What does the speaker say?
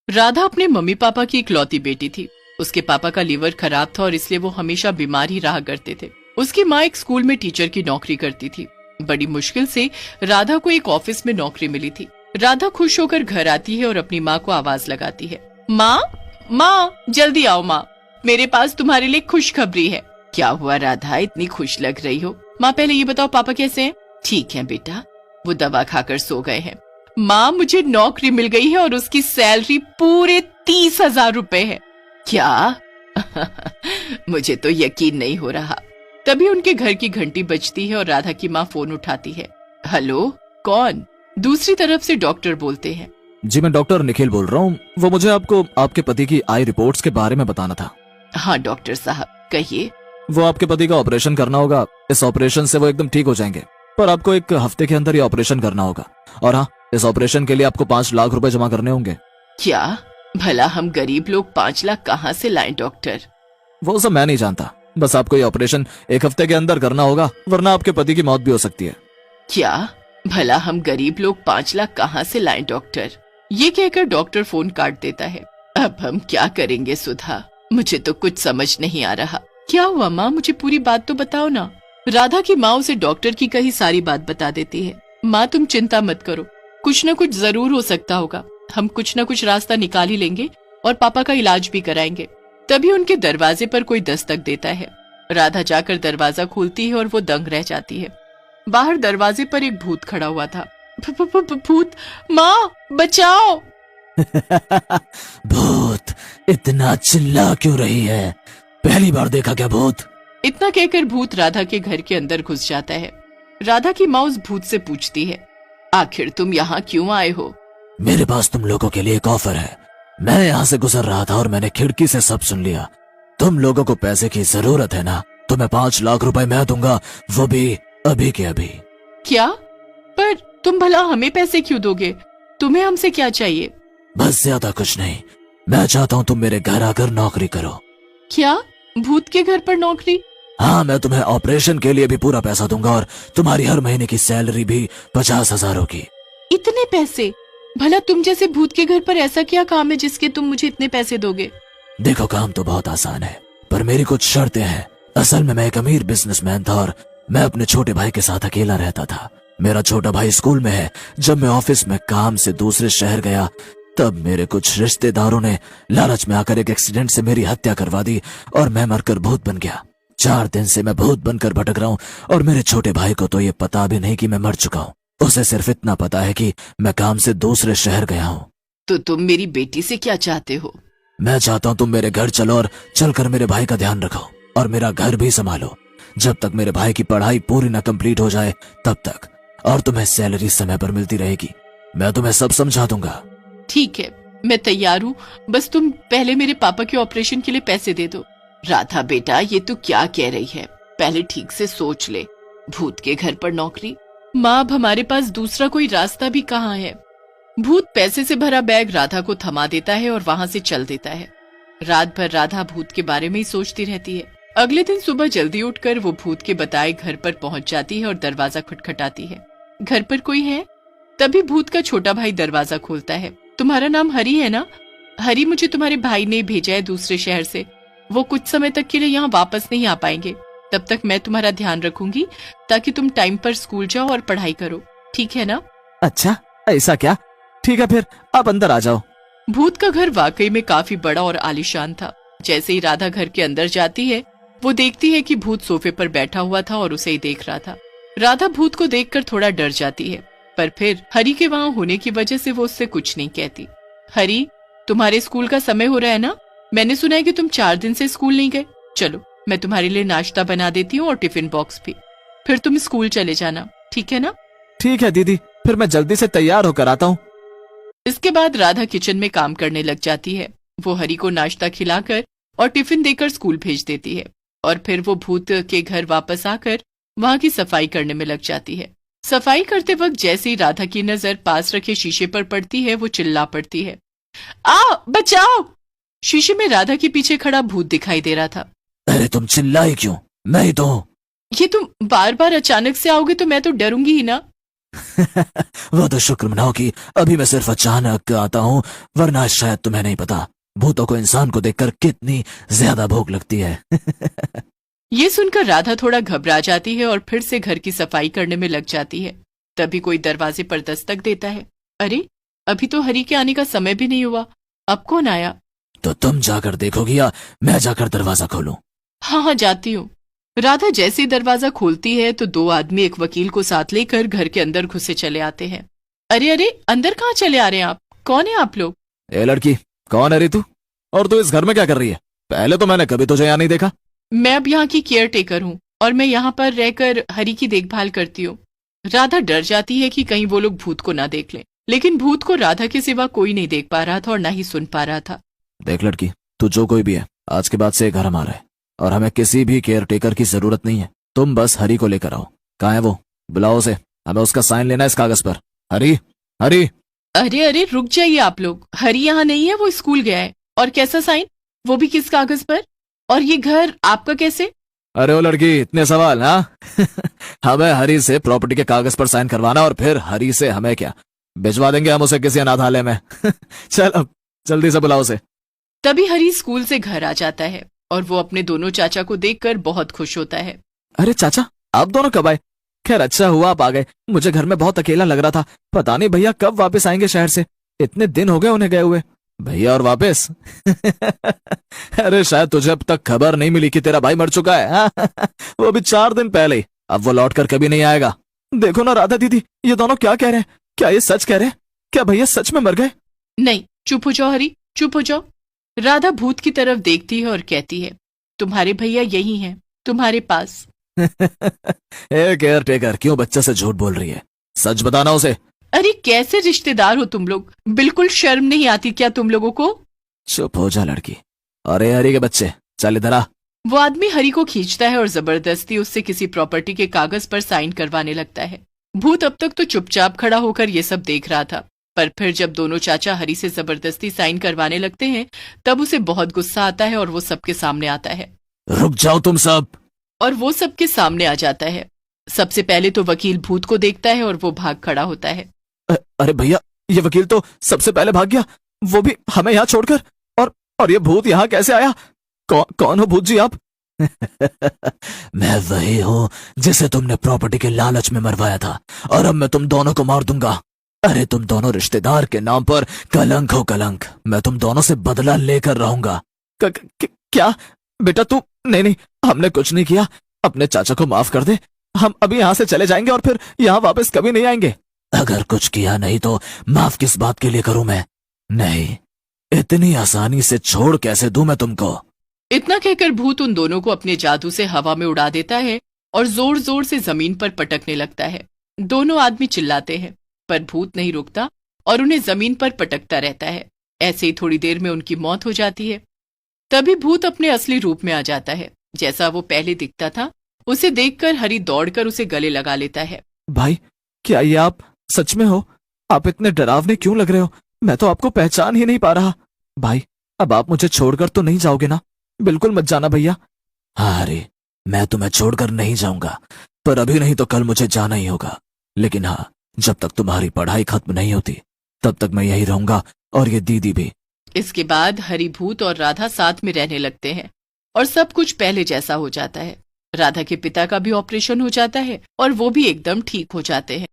राधा अपने mummy papa की इकलौती बेटी थी। उसके पापा का लीवर खराब था और इसलिए वो हमेशा बीमार ही रहा करते थे। उसकी माँ एक स्कूल में टीचर की नौकरी करती थी। बड़ी मुश्किल से राधा को एक ऑफिस में नौकरी मिली थी। राधा खुश होकर घर आती है और अपनी माँ को आवाज लगाती है, माँ माँ जल्दी आओ माँ, मेरे पास तुम्हारे लिए खुशखबरी है। क्या हुआ राधा, इतनी खुश लग रही हो? माँ पहले ये बताओ पापा कैसे हैं? ठीक है बेटा, वो दवा खाकर सो गए हैं। माँ मुझे नौकरी मिल गई है और उसकी सैलरी पूरे 30,000 रुपए है। क्या? मुझे तो यकीन नहीं हो रहा। तभी उनके घर की घंटी बजती है और राधा की माँ फोन उठाती है। हेलो, कौन? दूसरी तरफ से डॉक्टर बोलते हैं। जी मैं डॉक्टर निखिल बोल रहा हूँ। वो मुझे आपको आपके पति की आई रिपोर्ट्स के बारे में बताना था। हाँ डॉक्टर साहब कहिए। वो आपके पति का ऑपरेशन करना होगा। इस ऑपरेशन से वो एकदम ठीक हो जाएंगे, पर आपको 1 हफ्ते के अंदर ये ऑपरेशन करना होगा। और हाँ, इस ऑपरेशन के लिए आपको 5 लाख रुपए जमा करने होंगे। क्या? भला हम गरीब लोग 5 लाख कहाँ से लाएं डॉक्टर? वो सब मैं नहीं जानता, बस आपको ये ऑपरेशन 1 हफ्ते के अंदर करना होगा, वरना आपके पति की मौत भी हो सकती है। क्या? भला हम गरीब लोग 5 लाख कहाँ से लाएं डॉक्टर? ये कहकर डॉक्टर फोन काट देता है। अब हम क्या करेंगे सुधा, मुझे तो कुछ समझ नहीं आ रहा। क्या हुआ माँ, मुझे पूरी बात तो बताओ ना। राधा की माँ उसे डॉक्टर की कही सारी बात बता देती है। माँ तुम चिंता मत करो, कुछ न कुछ जरूर हो सकता होगा। हम कुछ न कुछ रास्ता निकाल ही लेंगे और पापा का इलाज भी कराएंगे। तभी उनके दरवाजे पर कोई दस्तक देता है। राधा जाकर दरवाजा खोलती है और वो दंग रह जाती है। बाहर दरवाजे पर एक भूत खड़ा हुआ था। भूत, माँ बचाओ। भूत, इतना चिल्ला क्यों रही है? पहली बार देखा क्या भूत? इतना कहकर भूत राधा के घर के अंदर घुस जाता है। राधा की माँ उस भूत से पूछती है, आखिर तुम यहाँ क्यों आए हो? मेरे पास तुम लोगों के लिए एक ऑफर है। मैं यहाँ से गुजर रहा था और मैंने खिड़की से सब सुन लिया। तुम लोगों को पैसे की जरूरत है ना, तो मैं 5 लाख रुपए मैं दूंगा, वो भी अभी के अभी। क्या? पर तुम भला हमें पैसे क्यों दोगे? तुम्हें हमसे क्या चाहिए? बस ज्यादा कुछ नहीं, मैं चाहता हूँ तुम मेरे घर आकर नौकरी करो। क्या? भूत के घर पर नौकरी? हाँ, मैं तुम्हें ऑपरेशन के लिए भी पूरा पैसा दूंगा और तुम्हारी हर महीने की सैलरी भी 50,000 होगी। इतने पैसे? भला तुम जैसे भूत के घर पर ऐसा क्या काम है जिसके तुम मुझे इतने पैसे दोगे? देखो, काम तो बहुत आसान है, पर मेरी कुछ शर्तें हैं। असल में मैं एक अमीर बिजनेसमैन था और मैं अपने छोटे भाई के साथ अकेला रहता था। मेरा छोटा भाई स्कूल में है। जब मैं ऑफिस में काम से दूसरे शहर गया, तब मेरे कुछ रिश्तेदारों ने लालच में आकर एक एक्सीडेंट से मेरी हत्या करवा दी और मैं मरकर भूत बन गया। 4 दिन से मैं भूत बनकर भटक रहा हूँ और मेरे छोटे भाई को तो ये पता भी नहीं कि मैं मर चुका हूँ। उसे सिर्फ इतना पता है कि मैं काम से दूसरे शहर गया हूँ। तो तुम मेरी बेटी से क्या चाहते हो? मैं चाहता हूँ तुम मेरे घर चलो और चलकर मेरे भाई का ध्यान रखो और मेरा घर भी संभालो जब तक मेरे भाई की पढ़ाई पूरी न कंप्लीट हो जाए तब तक, और तुम्हें सैलरी समय पर मिलती रहेगी। मैं तुम्हें सब समझा दूंगा। ठीक है, मैं तैयार हूँ, बस तुम पहले मेरे पापा के ऑपरेशन के लिए पैसे दे दो। राधा बेटा, ये तू क्या कह रही है? पहले ठीक से सोच ले। भूत के घर पर नौकरी? माँ, अब हमारे पास दूसरा कोई रास्ता भी कहाँ है? भूत पैसे से भरा बैग राधा को थमा देता है और वहां से चल देता है। रात भर राधा भूत के बारे में ही सोचती रहती है। अगले दिन सुबह जल्दी उठकर वो भूत के बताए घर पर पहुंच जाती है और दरवाजा खटखटाती है। घर पर कोई है? तभी भूत का छोटा भाई दरवाजा खोलता है। तुम्हारा नाम हरी है ना? हरी, मुझे तुम्हारे भाई ने भेजा है दूसरे शहर से। वो कुछ समय तक के लिए यहाँ वापस नहीं आ पाएंगे। तब तक मैं तुम्हारा ध्यान रखूंगी ताकि तुम टाइम पर स्कूल जाओ और पढ़ाई करो, ठीक है ना? अच्छा, ऐसा क्या? ठीक है, फिर आप अंदर आ जाओ। भूत का घर वाकई में काफी बड़ा और आलीशान था। जैसे ही राधा घर के अंदर जाती है, वो देखती है कि भूत सोफे पर बैठा हुआ था और उसे ही देख रहा था। राधा भूत को देखकर थोड़ा डर जाती है, पर फिर हरी के वहां होने की वजह से वो उससे कुछ नहीं कहती। हरी, तुम्हारे स्कूल का समय हो रहा है ना? मैंने सुना है कि तुम 4 दिन से स्कूल नहीं गए। चलो, मैं तुम्हारे लिए नाश्ता बना देती हूँ और टिफिन बॉक्स भी। फिर तुम स्कूल चले जाना, ठीक है ना? ठीक है दीदी, फिर मैं जल्दी से तैयार होकर आता हूँ। इसके बाद राधा किचन में काम करने लग जाती है। वो हरी को नाश्ता खिलाकर और टिफिन देकर स्कूल भेज देती है और फिर वो भूत के घर वापस आकर वहां की सफाई करने में लग जाती है। सफाई करते वक्त जैसे ही राधा की नजर पास रखे शीशे पर पड़ती है, वो चिल्ला पड़ती है, आ बचाओ! शीशे में राधा के पीछे खड़ा भूत दिखाई दे रहा था। अरे तुम चिल्लाई क्यों? मैं ही तो हूँ। ये तुम बार बार अचानक से आओगे तो मैं तो डरूंगी ही ना। वो तो शुक्र मनाओ कि अभी मैं सिर्फ अचानक आता हूँ, वरना शायद तुम्हें नहीं पता भूतों को इंसान को देखकर कितनी ज्यादा भूख लगती है। ये सुनकर राधा थोड़ा घबरा जाती है और फिर से घर की सफाई करने में लग जाती है। तभी कोई दरवाजे पर दस्तक देता है। अरे, अभी तो हरी के आने का समय भी नहीं हुआ, अब कौन आया? तो तुम जाकर देखोगी या मैं जाकर दरवाजा खोलूं? हाँ हाँ, जाती हूँ। राधा जैसे ही दरवाजा खोलती है तो दो आदमी एक वकील को साथ लेकर घर के अंदर घुसे चले आते हैं। अरे अरे, अंदर कहाँ चले आ रहे हैं आप? कौन है आप लोग? ए लड़की, कौन है रे तू? और तू इस घर में क्या कर रही है? पहले तो मैंने कभी तुझे यहाँ नहीं देखा। मैं अब यहाँ की केयर टेकर हूँ और मैं यहाँ पर रहकर हरी की देखभाल करती हूँ। राधा डर जाती है कि कहीं वो लोग भूत को ना देख लें, लेकिन भूत को राधा के सिवा कोई नहीं देख पा रहा था और ना ही सुन पा रहा था। देख लड़की, तू जो कोई भी है, आज के बाद से घर हमारा है और हमें किसी भी केयर टेकर की जरूरत नहीं है। तुम बस हरी को लेकर आओ। कहाँ है वो? बुलाओ उसे, हमें उसका साइन लेना है इस कागज पर। हरी, हरी। अरे अरे, रुक जाइए आप लोग। हरी यहाँ नहीं है, वो स्कूल गया है। और कैसा साइन? वो भी किस कागज पर? और ये घर आपका कैसे? अरे ओ लड़की, इतने सवाल? हाँ। हमें हरी से प्रॉपर्टी के कागज पर साइन करवाना और फिर हरी से हमें क्या, भिजवा देंगे हम उसे किसी अनाथालय में। चल अब जल्दी से बुलाओ उसे। तभी हरी स्कूल से घर आ जाता है और वो अपने दोनों चाचा को देखकर बहुत खुश होता है। अरे चाचा, आप दोनों कब आए? खैर अच्छा हुआ आप आ गए, मुझे घर में बहुत अकेला लग रहा था। पता नहीं भैया कब वापस आएंगे शहर से, इतने दिन हो गए उन्हें गए हुए। भैया और वापस? अरे शायद तुझे अब तक खबर नहीं मिली कि तेरा भाई मर चुका है। वो भी 4 दिन पहले ही। अब वो लौट कर कभी नहीं आएगा। देखो ना राधा दीदी, ये दोनों क्या कह रहे हैं? क्या ये सच कह रहे हैं? क्या भैया सच में मर गए? नहीं, चुप हो जाओ हरी, चुप हो जाओ। राधा भूत की तरफ देखती है और कहती है, तुम्हारे भैया यही हैं, तुम्हारे पास। ए केयर टेकर, क्यों बच्चे से झूठ बोल रही है? सच बताना उसे। अरे कैसे रिश्तेदार हो तुम लोग? बिल्कुल शर्म नहीं आती क्या तुम लोगों को? चुप हो जा लड़की। अरे हरी के बच्चे, चल इधर आ। वो आदमी हरी को खींचता है और जबरदस्ती उससे किसी प्रॉपर्टी के कागज पर साइन करवाने लगता है। भूत अब तक तो चुपचाप खड़ा होकर ये सब देख रहा था, पर फिर जब दोनों चाचा हरी से जबरदस्ती साइन करवाने लगते हैं तब उसे बहुत गुस्सा आता है और वो सबके सामने आता है। रुक जाओ तुम सब। और वो सबके सामने आ जाता है। सबसे पहले तो वकील भूत को देखता है और वो भाग खड़ा होता है। अरे भैया, ये वकील तो सबसे पहले भाग गया, वो भी हमें यहाँ छोड़कर। और ये भूत यहाँ कैसे आया? कौन हो भूत जी आप? मैं वही हूँ जिसे तुमने प्रॉपर्टी के लालच में मरवाया था और अब मैं तुम दोनों को मार दूंगा। अरे तुम दोनों रिश्तेदार के नाम पर कलंक हो कलंक। मैं तुम दोनों से बदला लेकर रहूंगा। क्या बेटा तू? नहीं, हमने कुछ नहीं किया। अपने चाचा को माफ कर दे, हम अभी यहाँ से चले जाएंगे और फिर यहाँ वापस कभी नहीं आएंगे। अगर कुछ किया नहीं तो माफ किस बात के लिए करूं मैं? नहीं, इतनी आसानी से छोड़ कैसे दूं मैं तुमको? इतना कहकर भूत उन दोनों को अपने जादू से हवा में उड़ा देता है और जोर जोर से जमीन पर पटकने लगता है। दोनों आदमी चिल्लाते हैं पर भूत नहीं रुकता और उन्हें जमीन पर पटकता रहता है। ऐसे ही थोड़ी देर में उनकी मौत हो जाती है। तभी भूत अपने असली रूप में आ जाता है, जैसा वो पहले दिखता था। उसे देखकर हरी दौड़कर उसे गले लगा लेता है। भाई, क्या ये आप सच में हो? आप इतने डरावने क्यों लग रहे हो? मैं तो आपको पहचान ही नहीं पा रहा। भाई, अब आप मुझे छोड़कर तो नहीं जाओगे ना? बिल्कुल मत जाना भैया। हाँ हरी, मैं तुम्हें छोड़कर नहीं जाऊंगा, पर अभी नहीं तो कल मुझे जाना ही होगा। लेकिन हाँ, जब तक तुम्हारी पढ़ाई खत्म नहीं होती तब तक मैं यही रहूंगा और ये दीदी भी। इसके बाद हरी, भूत और राधा साथ में रहने लगते हैं और सब कुछ पहले जैसा हो जाता है। राधा के पिता का भी ऑपरेशन हो जाता है और वो भी एकदम ठीक हो जाते हैं।